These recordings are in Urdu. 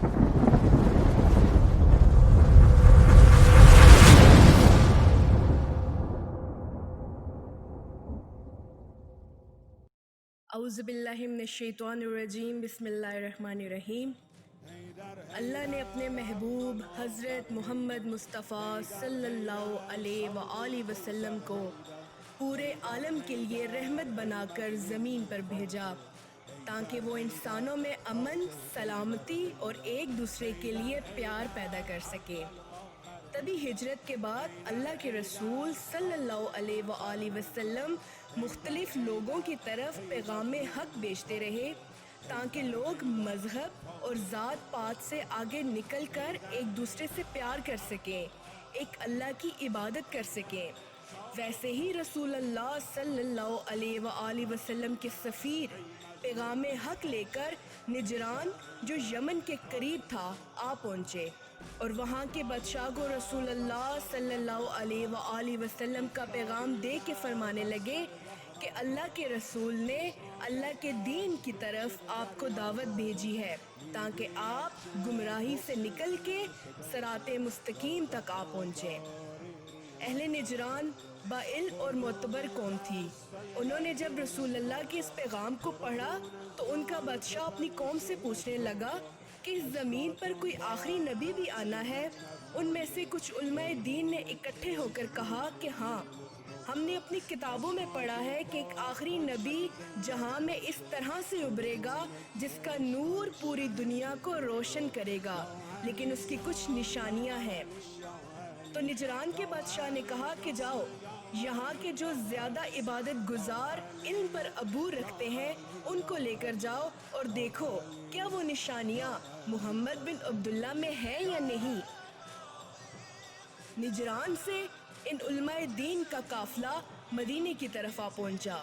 اعوذ باللہ من الشیطان الرجیم، بسم اللہ الرحمن الرحیم۔ اللہ نے اپنے محبوب حضرت محمد مصطفیٰ صلی اللہ علیہ وآلہ وسلم کو پورے عالم کے لیے رحمت بنا کر زمین پر بھیجا تاکہ وہ انسانوں میں امن، سلامتی اور ایک دوسرے کے لیے پیار پیدا کر سکے۔ تبھی ہجرت کے بعد اللہ کے رسول صلی اللہ علیہ وآلہ وسلم مختلف لوگوں کی طرف پیغام حق بھیجتے رہے تاکہ لوگ مذہب اور ذات پات سے آگے نکل کر ایک دوسرے سے پیار کر سکیں، ایک اللہ کی عبادت کر سکیں۔ ویسے ہی رسول اللہ صلی اللہ علیہ وآلہ وسلم کے سفیر پیغام حق لے کر نجران جو یمن کے قریب تھا آ پہنچے اور وہاں کے بادشاہ کو رسول اللہ صلی اللہ علیہ وآلہ وسلم کا پیغام دے کے فرمانے لگے کہ اللہ کے رسول نے اللہ کے دین کی طرف آپ کو دعوت بھیجی ہے تاکہ آپ گمراہی سے نکل کے صراط مستقیم تک آ پہنچیں۔ اہل نجران باعلم اور معتبر قوم تھی۔ انہوں نے جب رسول اللہ کے اس پیغام کو پڑھا تو ان کا بادشاہ اپنی قوم سے پوچھنے لگا کہ اس زمین پر کوئی آخری نبی بھی آنا ہے؟ ان میں سے کچھ علماء دین نے اکٹھے ہو کر کہا کہ ہاں، ہم نے اپنی کتابوں میں پڑھا ہے کہ ایک آخری نبی جہاں میں اس طرح سے ابھرے گا جس کا نور پوری دنیا کو روشن کرے گا، لیکن اس کی کچھ نشانیاں ہیں۔ تو نجران کے بادشاہ نے کہا کہ جاؤ، یہاں کے جو زیادہ عبادت گزار علم پر عبور رکھتے ہیں ان کو لے کر جاؤ اور دیکھو کیا وہ نشانیاں محمد بن عبداللہ میں ہیں یا نہیں۔ نجران سے ان علماء دین کا قافلہ مدینے کی طرف آ پہنچا۔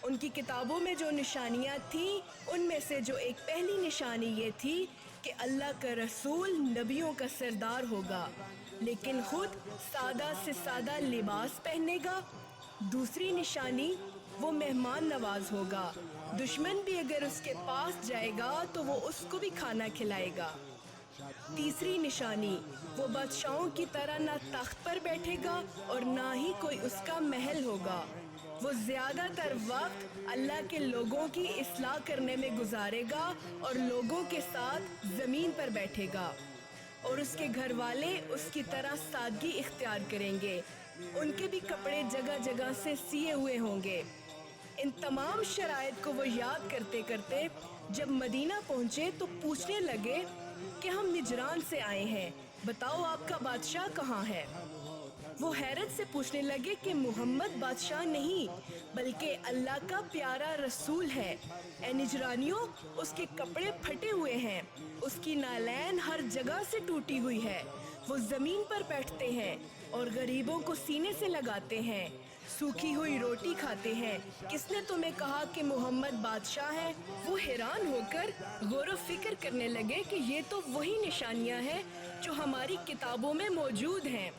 ان کی کتابوں میں جو نشانیاں تھیں ان میں سے جو ایک پہلی نشانی یہ تھی کہ اللہ کا رسول نبیوں کا سردار ہوگا لیکن خود سادہ سے سادہ لباس پہنے گا۔ دوسری نشانی، وہ مہمان نواز ہوگا، دشمن بھی اگر اس کے پاس جائے گا تو وہ اس کو بھی کھانا کھلائے گا۔ تیسری نشانی، وہ بادشاہوں کی طرح نہ تخت پر بیٹھے گا اور نہ ہی کوئی اس کا محل ہوگا۔ وہ زیادہ تر وقت اللہ کے لوگوں کی اصلاح کرنے میں گزارے گا اور لوگوں کے ساتھ زمین پر بیٹھے گا، اور اس کے گھر والے اس کی طرح سادگی اختیار کریں گے، ان کے بھی کپڑے جگہ جگہ سے سیے ہوئے ہوں گے۔ ان تمام شرائط کو وہ یاد کرتے کرتے جب مدینہ پہنچے تو پوچھنے لگے کہ ہم نجران سے آئے ہیں، بتاؤ آپ کا بادشاہ کہاں ہے؟ وہ حیرت سے پوچھنے لگے کہ محمد بادشاہ نہیں بلکہ اللہ کا پیارا رسول ہے۔ اے نجرانیوں، اس کے کپڑے پھٹے ہوئے ہیں، اس کی نالین ہر جگہ سے ٹوٹی ہوئی ہے، وہ زمین پر بیٹھتے ہیں اور غریبوں کو سینے سے لگاتے ہیں، سوکھی ہوئی روٹی کھاتے ہیں۔ کس نے تمہیں کہا کہ محمد بادشاہ ہے؟ وہ حیران ہو کر غور و فکر کرنے لگے کہ یہ تو وہی نشانیاں ہیں جو ہماری کتابوں میں موجود ہیں۔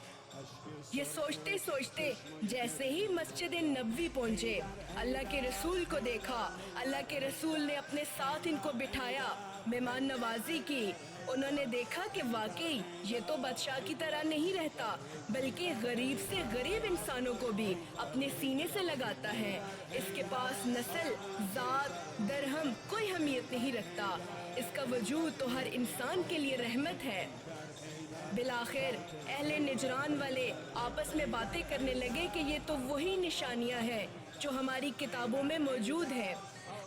یہ سوچتے سوچتے جیسے ہی مسجد نبوی پہنچے، اللہ کے رسول کو دیکھا۔ اللہ کے رسول نے اپنے ساتھ ان کو بٹھایا، مہمان نوازی کی۔ انہوں نے دیکھا کہ واقعی یہ تو بادشاہ کی طرح نہیں رہتا بلکہ غریب سے غریب انسانوں کو بھی اپنے سینے سے لگاتا ہے۔ اس کے پاس نسل، ذات، درہم کوئی اہمیت نہیں رکھتا، اس کا وجود تو ہر انسان کے لیے رحمت ہے۔ بالآخر اہل نجران والے آپس میں باتیں کرنے لگے کہ یہ تو وہی نشانیاں ہیں جو ہماری کتابوں میں موجود ہیں،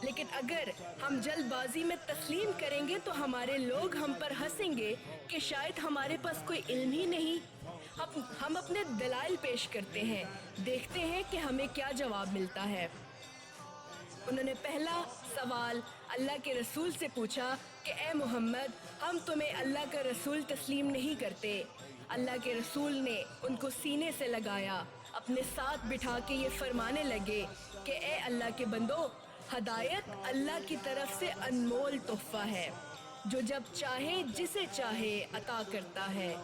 لیکن اگر ہم جلد بازی میں تسلیم کریں گے تو ہمارے لوگ ہم پر ہنسیں گے کہ شاید ہمارے پاس کوئی علم ہی نہیں۔ ہم اپنے دلائل پیش کرتے ہیں، دیکھتے ہیں کہ ہمیں کیا جواب ملتا ہے۔ انہوں نے پہلا سوال اللہ کے رسول سے پوچھا کہ اے محمد، ہم تمہیں اللہ کا رسول تسلیم نہیں کرتے۔ اللہ کے رسول نے ان کو سینے سے لگایا، اپنے ساتھ بٹھا کے یہ فرمانے لگے کہ اے اللہ کے بندو، ہدایت اللہ کی طرف سے انمول تحفہ ہے جو جب چاہے جسے چاہے عطا کرتا ہے۔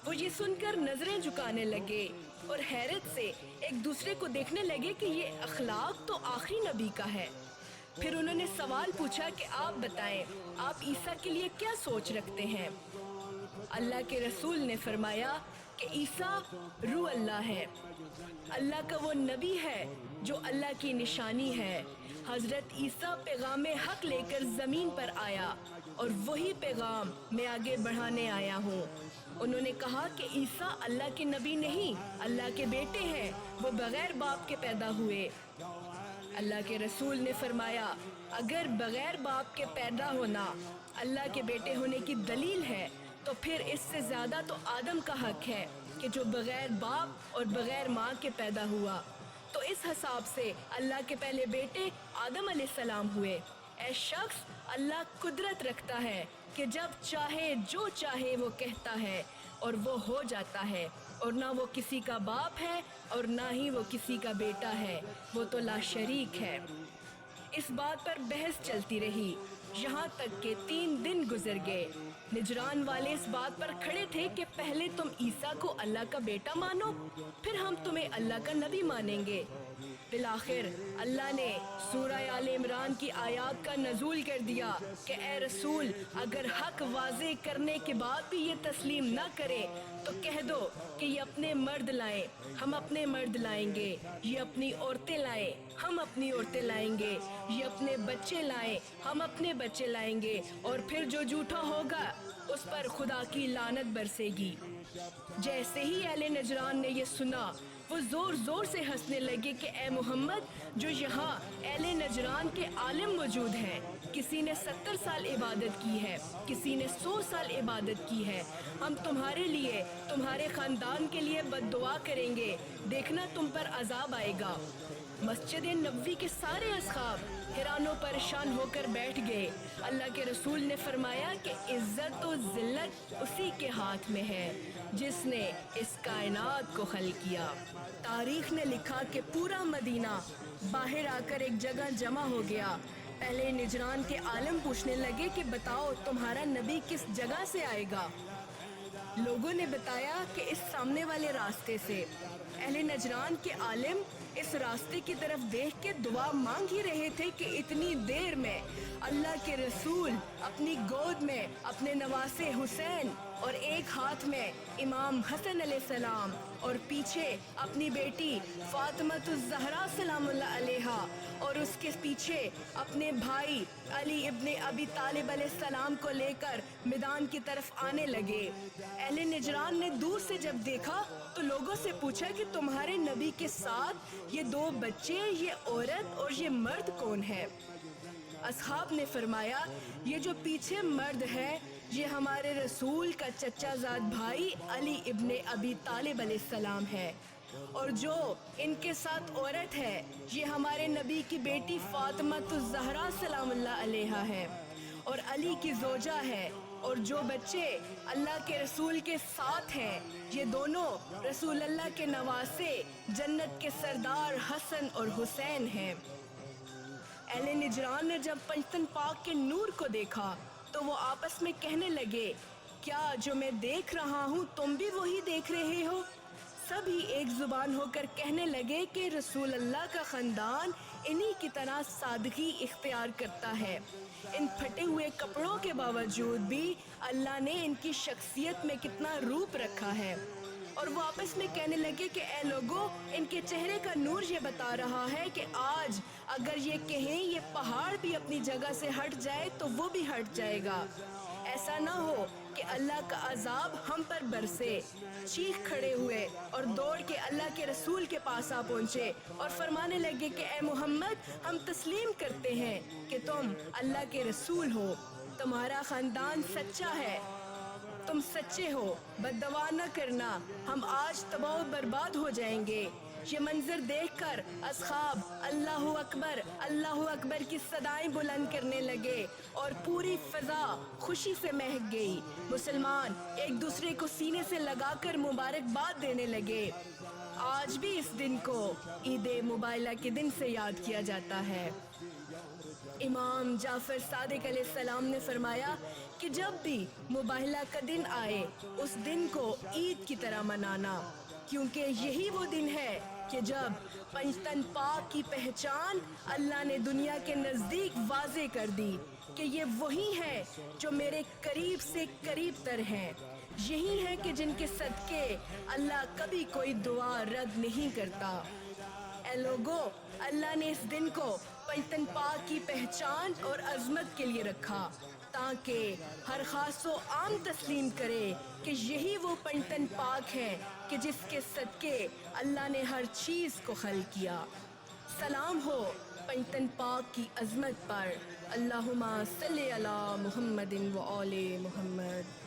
وہ یہ سن کر نظریں جھکانے لگے اور حیرت سے ایک دوسرے کو دیکھنے لگے کہ یہ اخلاق تو آخری نبی کا ہے۔ پھر انہوں نے سوال پوچھا کہ آپ بتائیں آپ عیسیٰ کے لیے کیا سوچ رکھتے ہیں؟ اللہ کے رسول نے فرمایا کہ عیسیٰ روح اللہ ہے، اللہ کا وہ نبی ہے جو اللہ کی نشانی ہے۔ حضرت عیسیٰ پیغام حق لے کر زمین پر آیا اور وہی پیغام میں آگے بڑھانے آیا ہوں۔ انہوں نے کہا کہ عیسیٰ اللہ کے نبی نہیں، اللہ کے بیٹے ہیں، وہ بغیر باپ کے پیدا ہوئے۔ اللہ کے رسول نے فرمایا اگر بغیر باپ کے پیدا ہونا اللہ کے بیٹے ہونے کی دلیل ہے تو پھر اس سے زیادہ تو آدم کا حق ہے کہ جو بغیر باپ اور بغیر ماں کے پیدا ہوا۔ تو اس حساب سے اللہ کے پہلے بیٹے آدم علیہ السلام ہوئے۔ اے شخص، اللہ قدرت رکھتا ہے کہ جب چاہے جو چاہے وہ کہتا ہے اور وہ ہو جاتا ہے، اور نہ وہ کسی کا باپ ہے اور نہ ہی وہ کسی کا بیٹا ہے، وہ تو لا شریک ہے۔ اس بات پر بحث چلتی رہی یہاں تک کہ 3 دن گزر گئے۔ نجران والے اس بات پر کھڑے تھے کہ پہلے تم عیسیٰ کو اللہ کا بیٹا مانو، پھر ہم تمہیں اللہ کا نبی مانیں گے۔ بالآخر اللہ نے سورہ آل عمران کی آیات کا نزول کر دیا کہ اے رسول، اگر حق واضح کرنے کے بعد بھی یہ تسلیم نہ کرے تو کہہ دو کہ یہ اپنے مرد لائیں، ہم اپنے مرد لائیں گے، یہ اپنی عورتیں لائیں، ہم اپنی عورتیں لائیں گے، یہ اپنے بچے لائیں، ہم اپنے بچے لائیں گے، اور پھر جو جھوٹا ہوگا اس پر خدا کی لعنت برسے گی۔ جیسے ہی اہل نجران نے یہ سنا وہ زور زور سے ہنسنے لگے کہ اے محمد، جو یہاں اہل نجران کے عالم موجود ہیں، کسی نے 70 سال عبادت کی ہے، کسی نے 100 سال عبادت کی ہے، ہم تمہارے لیے، تمہارے خاندان کے لیے بد دعا کریں گے، دیکھنا تم پر عذاب آئے گا۔ مسجد نبوی کے سارے اصحاب حیران و پریشان ہو کر بیٹھ گئے۔ اللہ کے رسول نے فرمایا کہ عزت و ذلت اسی کے ہاتھ میں ہے جس نے اس کائنات کو خلق کیا۔ تاریخ نے لکھا کہ پورا مدینہ باہر آ کر ایک جگہ جمع ہو گیا۔ پہلے نجران کے عالم پوچھنے لگے کہ بتاؤ تمہارا نبی کس جگہ سے آئے گا؟ لوگوں نے بتایا کہ اس سامنے والے راستے سے۔ اہل نجران کے عالم اس راستے کی طرف دیکھ کے دعا مانگ ہی رہے تھے کہ اتنی دیر میں اللہ کے رسول اپنی گود میں اپنے نواسے حسین اور ایک ہاتھ میں امام حسن علیہ السلام اور پیچھے اپنی بیٹی فاطمۃ الزہرا سلام اللہ علیہا اور اس کے پیچھے اپنے بھائی علی ابن ابی طالب علیہ السلام کو لے کر میدان کی طرف آنے لگے۔ اہل نجران نے دور سے جب دیکھا تو لوگوں سے پوچھا کہ تمہارے نبی کے ساتھ یہ 2 بچے، یہ عورت اور یہ مرد کون ہے؟ اصحاب نے فرمایا یہ جو پیچھے مرد ہے یہ ہمارے رسول کا چچا زاد بھائی علی ابن ابی طالب علیہ السلام ہے، اور جو ان کے ساتھ عورت ہے یہ ہمارے نبی کی بیٹی فاطمۃ الزہرا سلام اللہ علیہا ہے اور علی کی زوجہ ہے، اور جو بچے اللہ کے رسول کے ساتھ ہیں یہ دونوں رسول اللہ کے نواسے جنت کے سردار حسن اور حسین ہیں۔ اہل نجران نے جب پنجتن پاک کے نور کو دیکھا تو وہ آپس میں کہنے لگے کیا جو میں دیکھ رہا ہوں تم بھی وہی دیکھ رہے ہو؟ سبھی ایک زبان ہو کر کہنے لگے کہ رسول اللہ کا خاندان انہی کی طرح سادگی اختیار کرتا ہے۔ ان پھٹے ہوئے کپڑوں کے باوجود بھی اللہ نے ان کی شخصیت میں کتنا روپ رکھا ہے۔ اور وہ آپس میں کہنے لگے کہ اے لوگو، ان کے چہرے کا نور یہ بتا رہا ہے کہ آج اگر یہ کہیں یہ پہاڑ بھی اپنی جگہ سے ہٹ جائے تو وہ بھی ہٹ جائے گا، ایسا نہ ہو کہ اللہ کا عذاب ہم پر برسے۔ چیخ کھڑے ہوئے اور دوڑ کے اللہ کے رسول کے پاس آ پہنچے اور فرمانے لگے کہ اے محمد، ہم تسلیم کرتے ہیں کہ تم اللہ کے رسول ہو، تمہارا خاندان سچا ہے، تم سچے ہو، بد دعا نہ کرنا، ہم آج تباہ و برباد ہو جائیں گے۔ یہ منظر دیکھ کر اصحاب اللہ اکبر کی صدائیں بلند کرنے لگے اور پوری فضا خوشی سے مہک گئی۔ مسلمان ایک دوسرے کو سینے سے لگا کر مبارکباد دینے لگے۔ آج بھی اس دن کو عید مبارکہ کے دن سے یاد کیا جاتا ہے۔ امام جعفر صادق علیہ السلام نے فرمایا کہ جب بھی مباہلہ کا دن آئے اس دن کو عید کی طرح منانا، کیونکہ یہی وہ دن ہے کہ جب پنجتن پاک کی پہچان اللہ نے دنیا کے نزدیک واضح کر دی۔ کہ یہ وہی ہیں جو میرے قریب سے قریب تر ہیں، یہی ہیں کہ جن کے صدقے اللہ کبھی کوئی دعا رد نہیں کرتا۔ اے لوگو، اللہ نے اس دن کو پنجتن پاک کی پہچان اور عظمت کے لیے رکھا تاکہ ہر خاص و عام تسلیم کرے کہ یہی وہ پنجتن پاک ہے کہ جس کے صدقے اللہ نے ہر چیز کو خلق کیا۔ سلام ہو پنجتن پاک کی عظمت پر، اللہم صلی علی محمد و آل محمد۔